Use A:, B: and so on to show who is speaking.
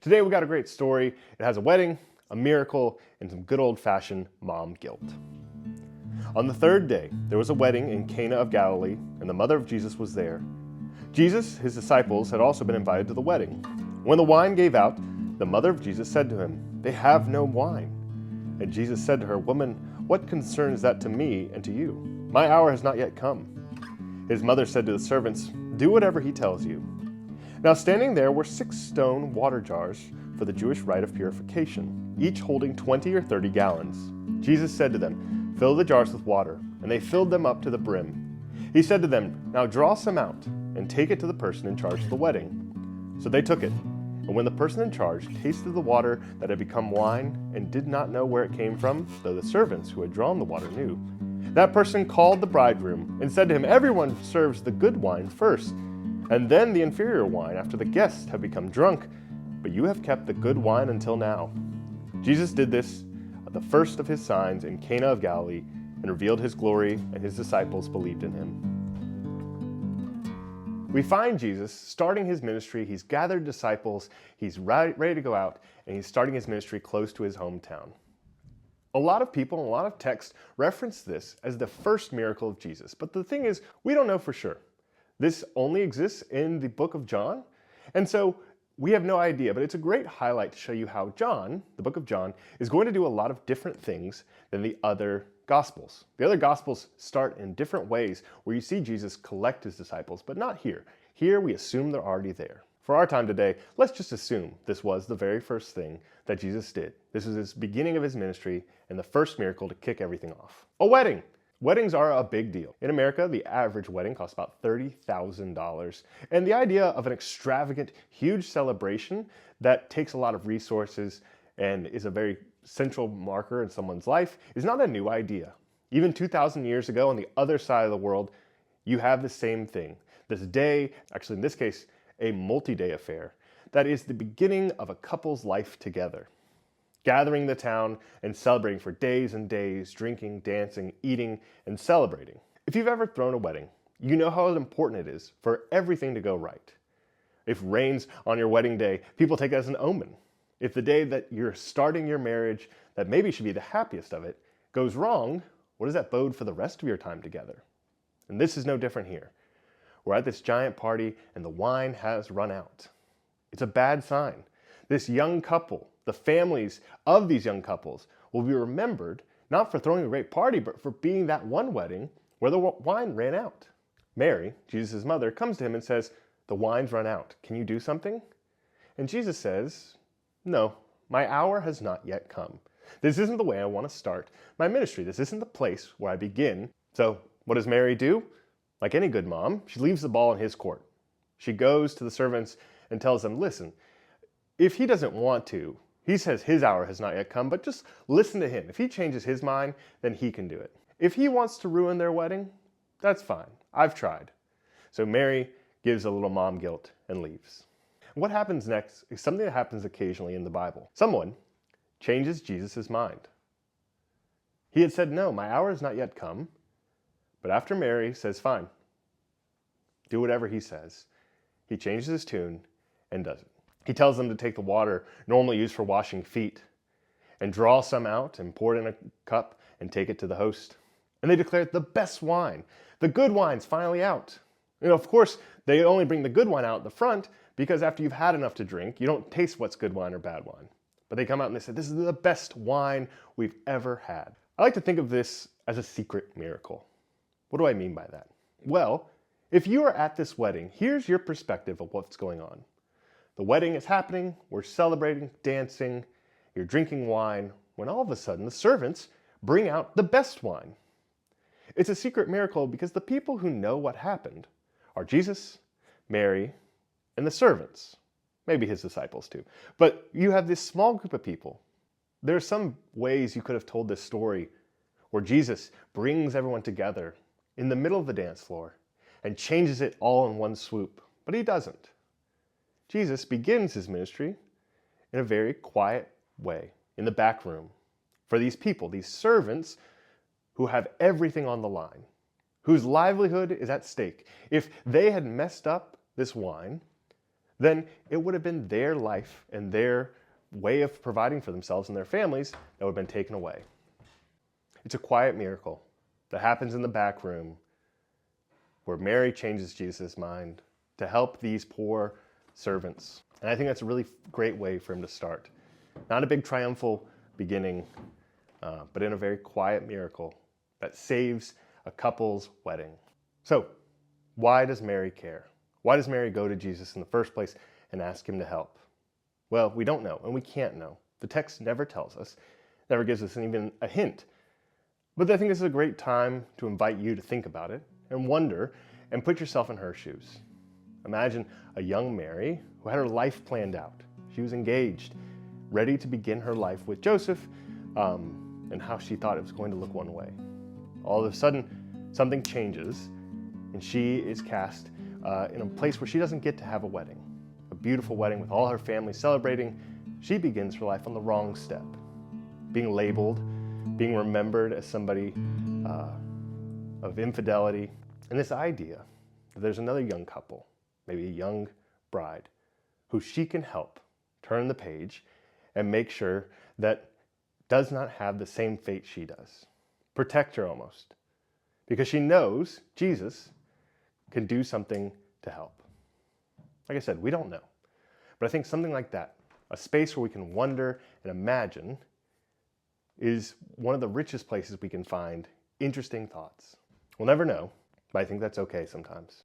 A: Today we got a great story. It has a wedding, a miracle, and some good old-fashioned mom guilt. On the third day, there was a wedding in Cana of Galilee, and the mother of Jesus was there. Jesus, his disciples, had also been invited to the wedding. When the wine gave out, the mother of Jesus said to him, "They have no wine." And Jesus said to her, "Woman, what concern is that to me and to you? My hour has not yet come." His mother said to the servants, "Do whatever he tells you." Now standing there were 6 stone water jars for the Jewish rite of purification, each holding 20 or 30 gallons. Jesus said to them, "Fill the jars with water," and they filled them up to the brim. He said to them, "Now draw some out, and take it to the person in charge of the wedding." So they took it, and when the person in charge tasted the water that had become wine, and did not know where it came from, though the servants who had drawn the water knew, that person called the bridegroom and said to him, "Everyone serves the good wine first, and then the inferior wine after the guests have become drunk, but you have kept the good wine until now." Jesus did this at the first of his signs in Cana of Galilee and revealed his glory, and his disciples believed in him. We find Jesus starting his ministry. He's gathered disciples, he's ready to go out, and he's starting his ministry close to his hometown. A lot of people, a lot of texts reference this as the first miracle of Jesus, but the thing is, we don't know for sure. This only exists in the book of John, and so we have no idea, but it's a great highlight to show you how John, the book of John, is going to do a lot of different things than the other Gospels. The other Gospels start in different ways where you see Jesus collect his disciples, but not here. Here we assume they're already there. For our time today, let's just assume this was the very first thing that Jesus did. This was his beginning of his ministry and the first miracle to kick everything off. A wedding! Weddings are a big deal. In America, the average wedding costs about $30,000. And the idea of an extravagant, huge celebration that takes a lot of resources and is a very central marker in someone's life is not a new idea. Even 2,000 years ago on the other side of the world, you have the same thing. This day, actually in this case, a multi-day affair, that is the beginning of a couple's life together. Gathering the town and celebrating for days and days, drinking, dancing, eating, and celebrating. If you've ever thrown a wedding, you know how important it is for everything to go right. If it rains on your wedding day, people take it as an omen. If the day that you're starting your marriage, that maybe should be the happiest of it, goes wrong, what does that bode for the rest of your time together? And this is no different here. We're at this giant party and the wine has run out. It's a bad sign. This young couple, the families of these young couples will be remembered not for throwing a great party, but for being that one wedding where the wine ran out. Mary, Jesus' mother, comes to him and says, "The wine's run out. Can you do something?" And Jesus says, "No, my hour has not yet come. This isn't the way I want to start my ministry. This isn't the place where I begin." So what does Mary do? Like any good mom, she leaves the ball in his court. She goes to the servants and tells them, "Listen, if he doesn't want to, he says his hour has not yet come, but just listen to him. If he changes his mind, then he can do it. If he wants to ruin their wedding, that's fine. I've tried." So Mary gives a little mom guilt and leaves. What happens next is something that happens occasionally in the Bible. Someone changes Jesus' mind. He had said, "No, my hour has not yet come." But after Mary says, "Fine, do whatever he says," he changes his tune and does it. He tells them to take the water normally used for washing feet and draw some out and pour it in a cup and take it to the host. And they declare the best wine. The good wine's finally out. Of course, they only bring the good wine out at the front because after you've had enough to drink, you don't taste what's good wine or bad wine. But they come out and they say, "This is the best wine we've ever had." I like to think of this as a secret miracle. What do I mean by that? Well, if you are at this wedding, here's your perspective of what's going on. The wedding is happening, we're celebrating, dancing, you're drinking wine, when all of a sudden the servants bring out the best wine. It's a secret miracle because the people who know what happened are Jesus, Mary, and the servants. Maybe his disciples too. But you have this small group of people. There are some ways you could have told this story where Jesus brings everyone together in the middle of the dance floor and changes it all in one swoop, but he doesn't. Jesus begins his ministry in a very quiet way, in the back room, for these people, these servants who have everything on the line, whose livelihood is at stake. If they had messed up this wine, then it would have been their life and their way of providing for themselves and their families that would have been taken away. It's a quiet miracle that happens in the back room where Mary changes Jesus' mind to help these poor servants. And I think that's a really great way for him to start. Not a big triumphal beginning, but in a very quiet miracle that saves a couple's wedding. So, why does Mary care? Why does Mary go to Jesus in the first place and ask him to help? Well, we don't know, and we can't know. The text never tells us, never gives us even a hint. But I think this is a great time to invite you to think about it and wonder and put yourself in her shoes. Imagine a young Mary who had her life planned out. She was engaged, ready to begin her life with Joseph, and how she thought it was going to look one way. All of a sudden, something changes, and she is cast in a place where she doesn't get to have a wedding. A beautiful wedding with all her family celebrating. She begins her life on the wrong step, being labeled, being remembered as somebody of infidelity. And this idea that there's another young couple, maybe a young bride, who she can help turn the page and make sure that does not have the same fate she does. Protect her almost. Because she knows Jesus can do something to help. Like I said, we don't know. But I think something like that, a space where we can wonder and imagine, is one of the richest places we can find interesting thoughts. We'll never know, but I think that's okay sometimes.